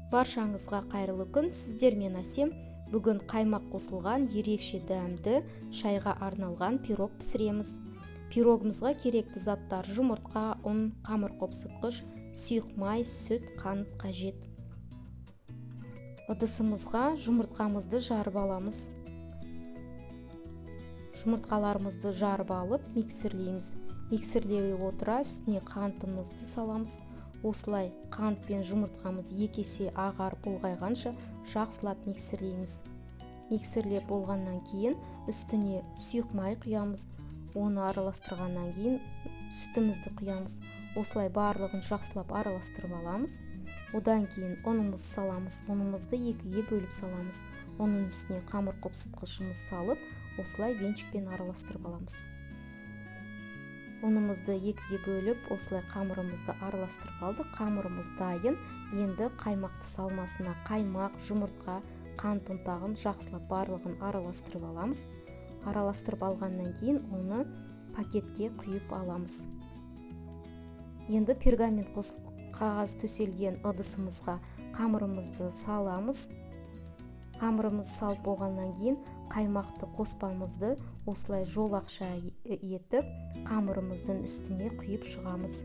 Баршаңызға қайырлы күн. Сіздермен Әсем. Бүгін қаймақ қосылған ерекше дәмді шайға арналған пирог пісіреміз. Пирогымызға керекті заттар: жұмыртқа, ұн, қамыр қопсытқыш, сұйық май, сүт, қант қажет. Ыдысымызға жұмыртқамызды жарып аламыз. Жұмыртқаларымызды жарып алып миксерлейміз. Миксерлей отыра үстіне қантымызды саламыз. Осылай қант пен жұмыртқамыз екі есе ағарып ұлғайғанша жақсылап миксерлейміз. Миксерлеп болғаннан кейін үстіне сұйық май құямыз. Оны араластырғаннан кейін сүтімізді құямыз. Осылай барлығын жақсылап араластырып аламыз. Одан кейін ұнымызды саламыз. Ұнымызды екіге бөліп саламыз. Оның үстіне қамыр қопсытқышымызды салып, осылай венчикпен араластырып аламыз. Ұнымызды екіге бөліп, осылай қамырымызды араластырып алдық. Қамырымыз дайын. Енді қаймақты салмасына қаймақ, жұмыртқа, қант ұнтағын жақсылап барлығын араластырып аламыз. Араластырып алғаннан кейін оны пакетке құйып аламыз. Енді пергамент қағаз төселген ыдысымызға қамырымызды саламыз. Қамырымызды салып болғаннан кейін қаймақты қоспамызды осылай жолақша етіп қамырымыздың үстіне құйып шығамыз.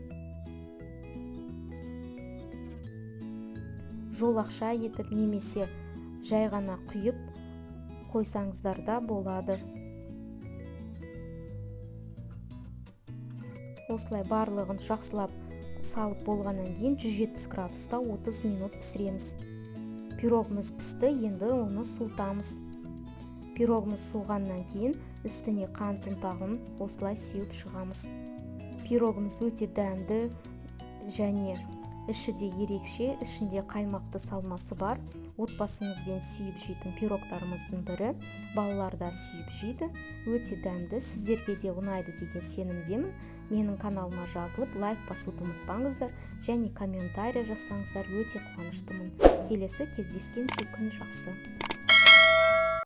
Жолақша етіп немесе жай ғана құйып қойсаңыздар да болады. Осылай барлығын жақсылап салып болғаннан кейін 170 градуста 30 минут пісіреміз. Пирогымыз пісті, енді оны суытамыз. Пирогымыз суығаннан кейін үстіне қант ұнтағын осылай сеуіп шығамыз. Пирогымыз өте дәмді және іші де ерекше, ішінде қаймақты салмасы бар. Отбасыңызбен сүйіп жейтін пирогтарымыздың бірі. Балалар да сүйіп жейді. Өте дәмді, сіздерге де ұнайды деген сенімдемін. Менің каналыма жазылып, лайк басуды ұмытпаңыздар және комментарий жазсаңыздар өте қуаныштымын. Келесі кездескенше күн жақсы.